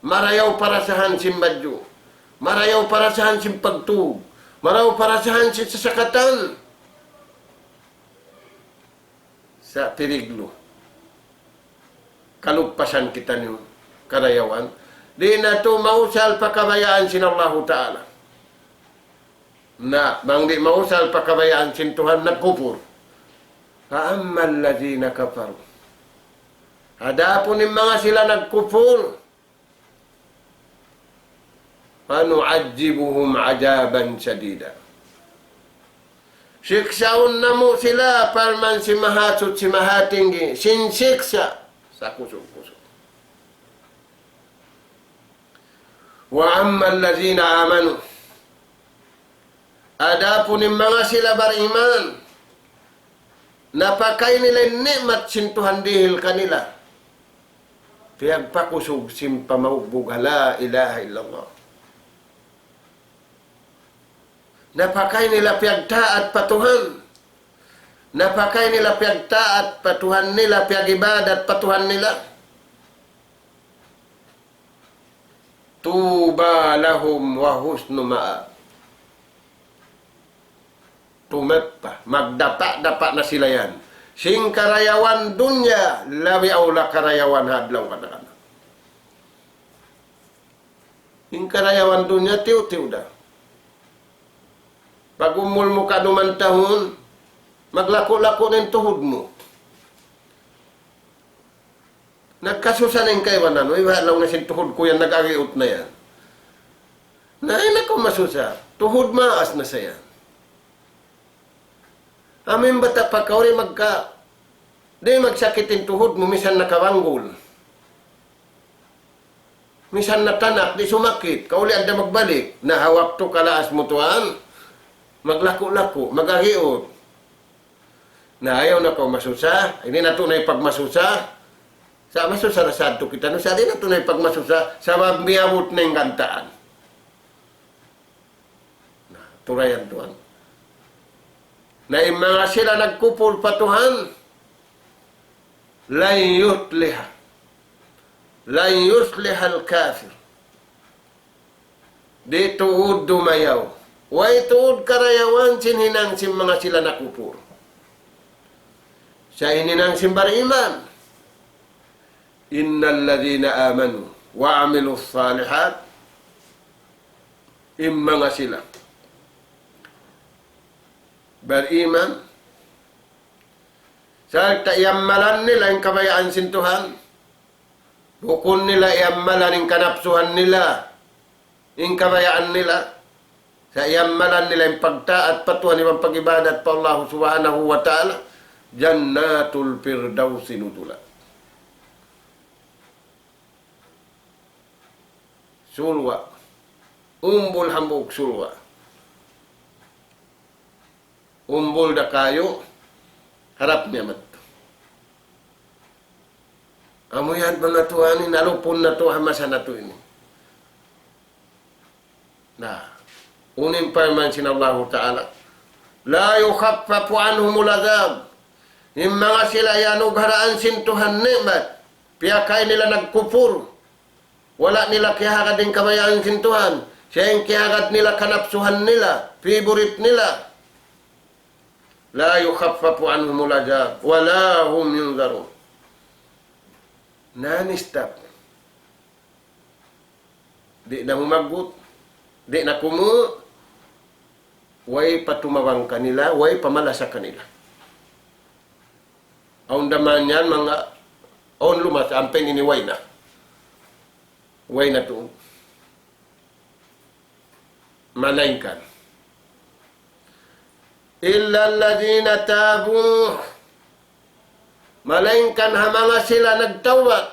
Marayaw para sa hansim badyo. Marayaw para sa hansim pagtug. Marayaw para sa hansim sasakatan. Sa tiriglo. Kalugpasan kita niyo, karayawan. Di na to mausal pakabayaan sinallahu ta'ala. Na, bang di mausal pakabayaan sin Tuhan nagkupur. Ha'ammal ladhina kafaru. Hadapon yung mga sila nagkupur. Panu'ajibuhum ajaban sadida. Siksaon na mo sila parman si mahatsot si mahatinggi. Sinsiksa sa kusog-kusog. Wa amma allazina amanu. Adapun yung mga sila bariman, napakay nila nikmat sintuhan dihil kanila. Piyagpakusog simpamaubog la ilaha illallah. Napakay nila piyagtaat patuhan. Napakay nila piyagtaat patuhan nila, piyagibadat patuhan nila. Tuba lahum wa husnu ma'ab. Tumetpa, magdapa-dapa na sila yan. Sing karayawan dunya, lawi aula karayawan hadlaw kadang-kadang. Sing karayawan dunya, tiw-tiw da. Pag umul mo ka duman tahon, maglako-lako ng tuhod mo. Nagkasusanin kayo ba na? Iba lang na sin tuhod ko yan, nag-agiot na yan. Nain ako masusa. Tuhod maas na saya. Amin bata pa kauri magka, di magsakitin tuhod mo, misan nakawanggol. Misan natanak, di sumakit. Kauli anda magbalik. Nahawak to kalaas mo tuan. Maglako-lako, mag-agiot. Na ayaw na ko masusa. Hindi na tunay pagmasusa. Sa masusa na sadto kita. No, sa di na tunay pagmasusa. Sa mabiyabot na yung kantaan. Na, turayan tuan. Na yung mga sila nagkupol patuhan, lan yusliha al-kafir. Di tuod dumayaw. Way tuod karayawan sinhinang sim mga sila nakupol. Sa ininang simbar iman. Innal ladhina amanu wa amilus salihat. Mga sila beriman, sa iammalan nila yung kabayaan sintuhan, bukon nila iammalan yung kanapsuhan nila, yung kabayaan nila, sa iammalan nila yung pagtaat patuhan yung pag-ibadat pa Allah subhanahu wa ta'ala, jannatul firdausi nudula. Sulwa, umbul hambog sulwa. Umbol da kayo, harap niya mat. Amuyan mga tuhanin, alupon na to, hamasa na to ini. Na, unin pa man sinallahu ta'ala. La yukhaffafu anhumul adhab. Yung mga sila yanog haraan sintuhan nikmat. Piyakay nila nagkupur. Wala nila kihagad din kabayaan sintuhan. Siya yung kihagad nila kanapsuhan nila. Favorite nila. La yukhaffafu anhumul adhab wala hum yunzarun. Non-stop. Di na humagot, di na kumu, way patumawang kanila, way pamalasa kanila. Ang daman yan, mga on lumas, ampeng ini way na. Way na to. Malaingkan. Illa alladhina tabu. Malaingkan hamanga sila nagtawat.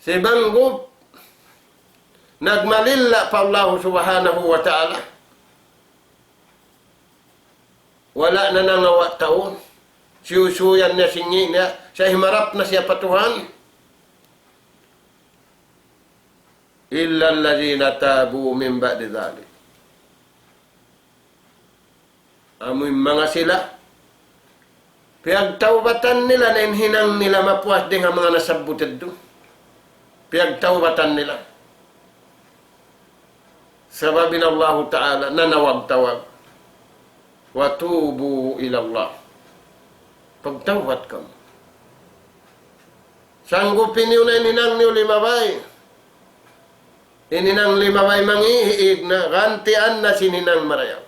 Si Banggub nagmalilla pa Allah subhanahu wa ta'ala. Wala na nangawa taon. Siyusuyan niya singi niya. Sa himarap na siya patuhan. Illa alladhina tabu min ba'di dhalik. Amoy mga sila. Piyagtawbatan nila na hinang nila mapuas din ang mga nasabutid doon. Piyagtawbatan nila. Sababin Allah Ta'ala nanawag-tawag. Watubu ilallah. Pagtawbat ka. Sanggupin yun na ininang niyo limabay. Ininang limabay mangihiig na gantian na sininang marayaw.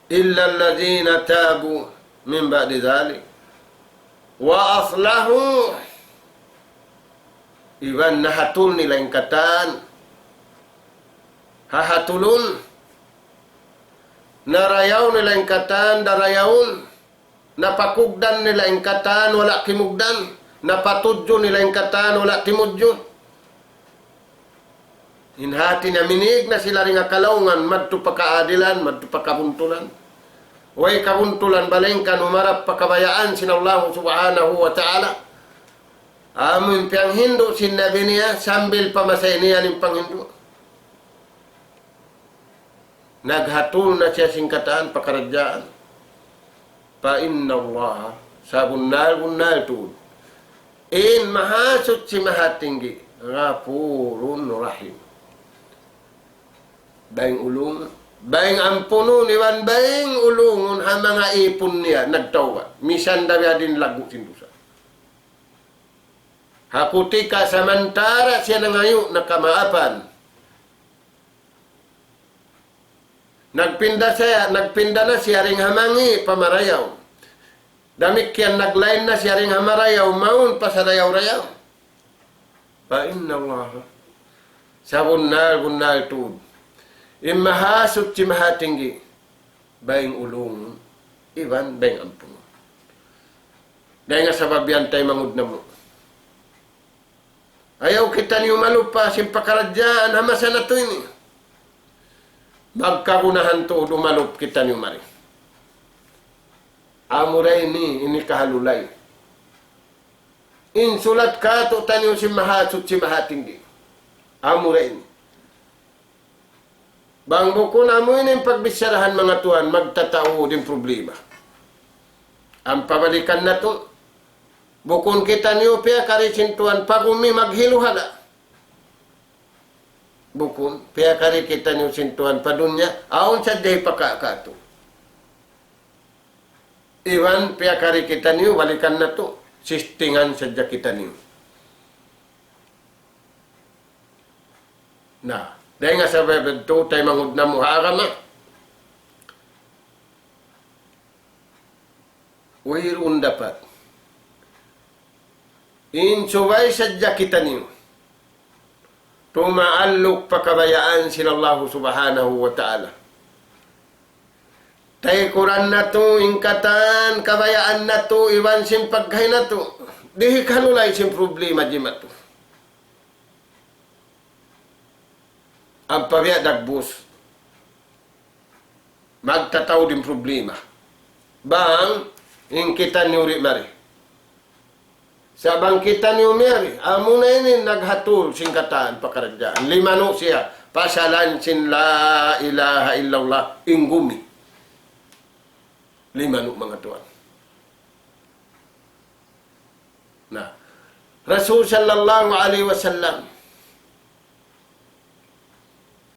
Illa alladhina tabu min ba'di dhalik wa aslahu. Iban nahatul nila yung katan. Hahatulun. Narayaw nila yung katan, darayawun. Napakugdan nila yung katan, wala kimugdan. Napatudyo nila yung katan, wala timudyo. Inhati na minig na sila rin akalaungan, madto pakaadilan, madto pakabuntulan. Way kabuntulan balengkan umarap pakabayaan sinallahu subhanahu wa ta'ala. Amun piyang Hindu sinabi niya, sambil pamasay niya ng panghindu. Naghatul na siya singkataan, pakaradyaan. Pa inna Allah, sa bunal tuod. In mahasot si mahatinggi, Ghafurun Rahim. Baing ulungan. Baing ampuno niwan baing ulungon ang mga ipon niya nagtawa. Misan daw din lagu sindusa. Haputi ka samantara siya na ngayon nakamaapan. Nagpinda na siya ring hamangi pamarayaw. Damik yan naglain na siya ring hamarayaw maun pa sa rayaw-rayaw. Pa inna Allah. Sa bunal tuod. Imahasot si mahatinggi, baing ulong, iban, baing ampun. Dahil nga sa babiyantay mangud na mo. Ayaw kita niyo malupa, simpakaradyaan, hamasan na to ini. Magkagunahan to, dumalup kita niyo mari. Amuray ini kahalulay. Insulat ka to, tanyo si mahasot si mahatinggi. Amuray ini. Bang buko na mo yung pagbisyarahan mga tuan, magtatao din problema. Ang pabalikan na to, bukon kita niyo piya karisin tuan, pagumi maghiluhala. Bukon, piya kari kita niyo sintuan, padunya, aon sa day pakakato. Iwan, piya kari kita niyo, balikan na to, sistingan sa kita niyo. Na, dahil nga sa bebento, tayo mangud na muharama. Uirun dapat. Insubay sadya kita niyo. Tumaalok pakabayaan sinallahu subhanahu wa ta'ala. Tayo kuran na to, ingkatan, kabayaan na to, iwan simpaghay na to. Dihi kalulay sim problema di mato. Ang pabiya dagbus, magtataw din problema. Bang, yung kita niyo rin mari. Sa bang kita niyo mari, amo na yun naghatul singkataan pakaradyaan. Limano siya, pasalan sin la ilaha illallah, ingumi. Limano mga tuwan. Na, Rasul sallallahu alaihi wasallam,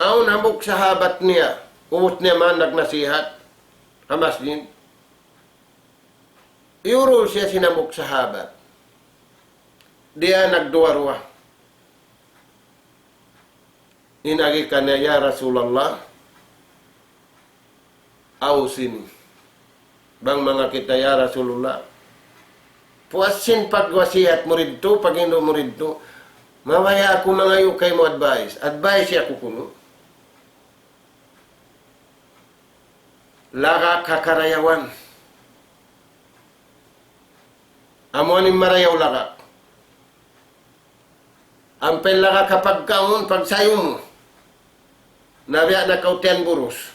aun hamok sahabat niya, umot niya man nagnasihat, hamas din. Iuro siya sinamok sahabat. Dia nagduwa-ruwa. Inagi ka na, ya Rasulallah, awsini. Bang mga kita, ya Rasulullah, puasin pagwasihat mo rin to, pag hindi mo rin to, mawaya ako mga kay mo advice. Advice siya ko kuno. Laka kakarayawan. Amuaning marayaw laka. Ampel laka kapag kaon, pagsayo mo. Nabiya na kautian buros.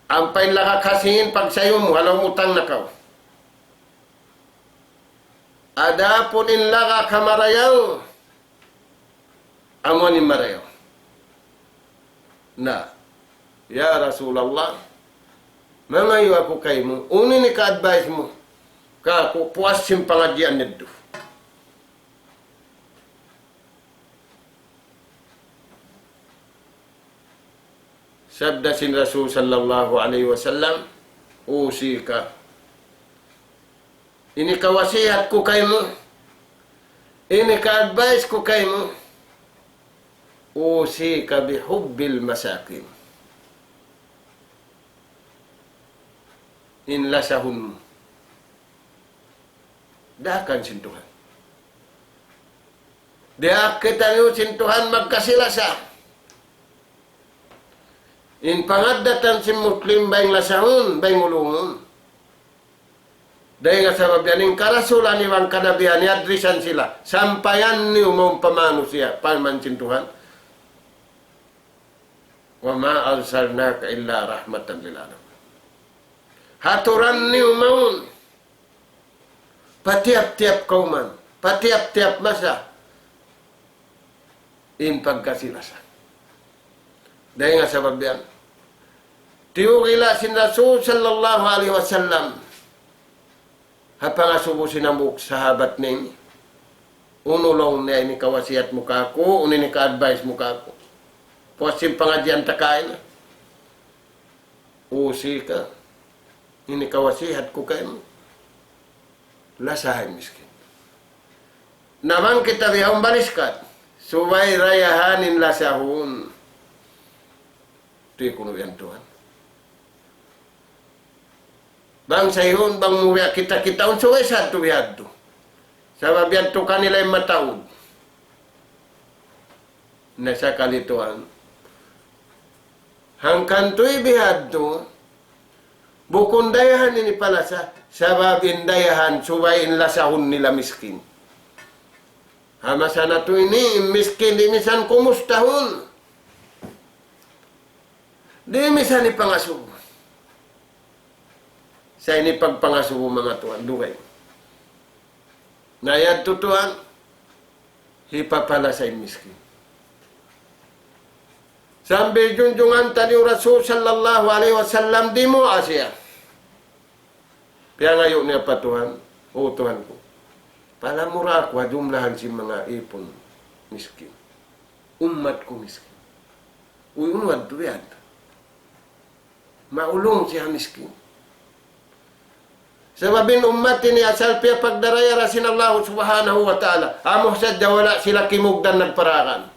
Ampay laka kasingin pagsayo mo, halaw utang na kaw. Adapon in laka kamarayaw. Amuaning marayaw. Na, ya Rasulullah, mangayo ako kay mo. Unin ni ka-advise mo. Kako, puwasin pangadyan nito. Sabda sin Rasul sallallahu alaihi wasallam, usika. Ini kawasihat ko kay mo. Ini ka-advise ko kay mo. Usika bihubbil masakin. Inlasahun mo. Dakan sintuhan. Diak kita niyo sintuhan magkasilasa. In pangadatan si Muslim bayang lasahun, bayang ulungon. Dahil nga sabab yan, yung karasulan iwang kanabihan, iadrisan sila. Sampayan niyo mong pamano siya, pamansin Tuhan. Wa ma arsalnaka illa rahmatan lil alamin. Haturan niyo maun. Patiap-tiap kauman. Patiap-tiap masa. In pagkasilasan. Dahil nga sabab yan. Tiwagila sin Rasul sallallahu alaihi wasallam. Hapa nga subo sinamuk sahabat ni unulong niya ini kawasiat muka ako, unin ni ka-advise muka ako. Puasin pangadyan takain. Usi ka. Ini kawasihat ko kayo. Lasahin miskin. Naman kita bihang baliskat. Subay rayahanin lasahun. Ito yung kuno yan Tuhan. Bang sayun, bang muya kita unsaway sa ito bihad to. Sabab yan to kanila yung mataod. Nasa kalituan. Hangkan to'y bihad to, bukon dayahan ini pala sabab indayahan, subayin lasahun nila miskin. Hama sana to ini, miskin di misan kumustahun. Di misan ipangasubo. Sa ini pagpangasubo mga tuan, dugay. Nayad tutuan, hipapala sa miskin. Sambil junjungan tadi Rasul sallallahu alaihi wasallam di mo Asia. Kaya ngayon niya pa Tuhan, o Tuhan ko, pala mura ako, jumlahan si mga ipon miskin. Umat ko miskin. Uyunwad tuyad. Maulong siya miskin. Sababin umat ini asal pia pagdaraya rasin Allah subhanahu wa ta'ala. Amoh sadya wala sila kimugdan nagparakan.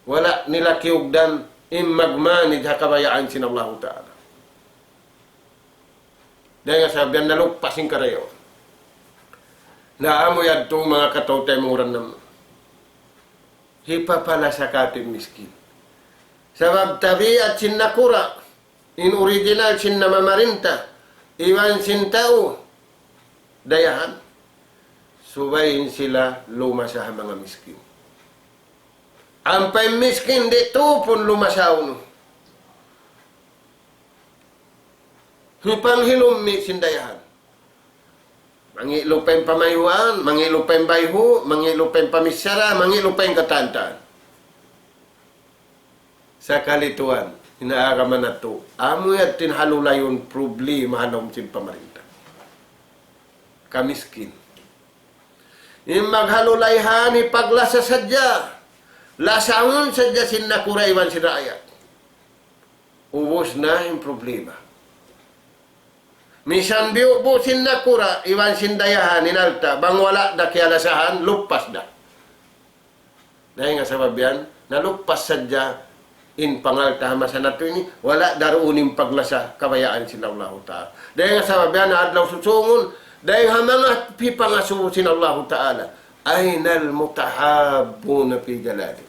Wala nila kiugdan immagmanid hakabayaan sin Allah ta'ala. Dahil nga sabihan nalugpasin karayo. Naamo yan itong mga katawtay muran naman. Hipapala sa kating miskin. Sabab tabi at sinakura. In original sin namamarinta, iwan sin tao, dayahan, subayin sila lumasa mga miskin. Ampay miskin dito pun lumasaw no. Hipanghilumi sin dayahan. Mangilupay pamayuan, mangilupay bayhu, mangilupay pamisara, mangilupay katantaan. Sa kalituan, inaagaman na ito. Amo yan tinhalulayon problema hanom sin pamarinta. Kamiskin. Yung maghalulayhan ipaglasa sadya. Lasahon sadya sin nakuraiwan sin raayat. Ubos na yung problema. Misan biubo sin nakura, iwan sin dayahan, inalta, bang wala da kaya lasahan, lupas da. Dahil nga sabab yan, nalupas sadya, in pangalta masa nato ini wala daruuning paglasa kabayaan sila Allah Ta'ala. Dahil nga sababihan na adlaw susungon, dahil mga pipangasubo sila Allah Ta'ala, aynal mutahabuna fi jalali.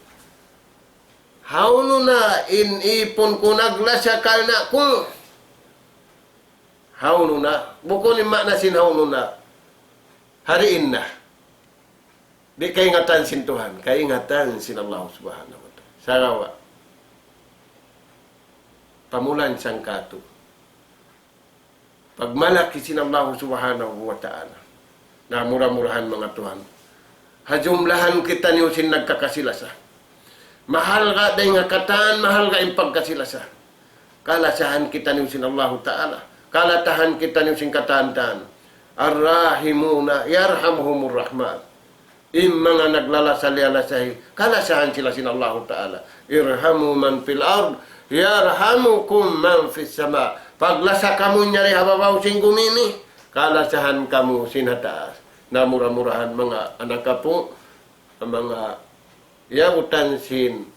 Hauno na inipon ko naglasa kalna ko. Hauno na. Bukon yung makna sin hauno na. Hariin na. Di kaingatan sin Tuhan. Kaingatan sin Allah Subhanahu wa Ta'ala. Sarawa. Pamulan sang kato. Pagmalaki sin Allah subhanahu wa ta'ala. Na murah-murahan mga Tuhan. Hajumlahan kita niyo sin nagkakasilasa. Mahal ka day nga kataan, mahal ka yung pagkasilasa. Kalasahan kita niyo sin Allah ta'ala. Kalatahan kita niyo sin kataan-taan. Ar-rahimuna yarhamhumur rahman. Mga naglalasali-alasahi. Kalasahan sila sin Allah ta'ala. Irhamu man fil ard. Yarhamukum man fis sama. Paglasa kamu nyari hababaw sing gumini, kalasahan kamu sinataas. Na murah-murahan mga anak kapo, mga yautan sin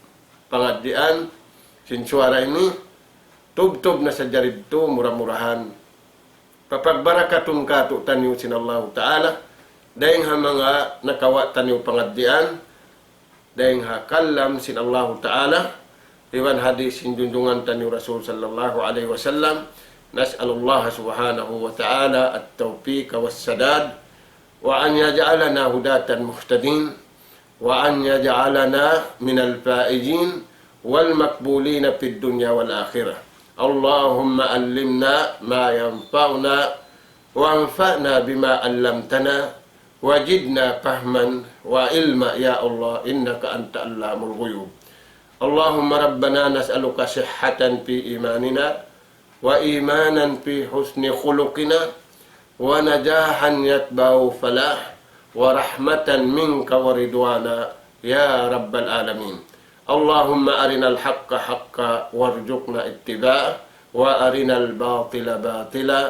pangadian, sin suara ini, tub-tub na sa jarib to, murah-murahan. Papagbarakatun kato tanyo sin Allah Ta'ala, dahil ha mga nakawa tanyo pangadian, dahil ha kalam sin Allah Ta'ala, Iwan hadis sin junjungan tani Rasul sallallahu alaihi wasallam نسأل الله سبحانه وتعالى التوفيق والسداد، وأن يجعلنا هداة مهتدين، وأن يجعلنا من الفائزين والمقبولين في الدنيا والآخرة. اللهم علمنا ما ينفعنا وانفعنا بما علمتنا وجدنا فهما وعلما يا الله إنك أنت علام الغيوب. اللهم ربنا نسألك صحة في إيماننا وإيمانا في حسن خلقنا ونجاحا يتبع فلاح ورحمة منك ورضوانا يا رب العالمين. اللهم أرنا الحق حقا وارزقنا اتباعه، وأرنا الباطل باطلا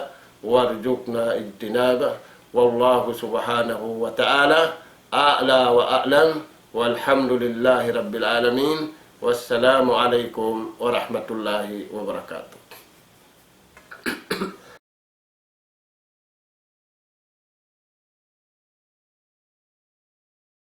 وارزقنا اجتنابه. والله سبحانه وتعالى أعلى وأعلم، والحمد لله رب العالمين، والسلام عليكم ورحمة الله وبركاته.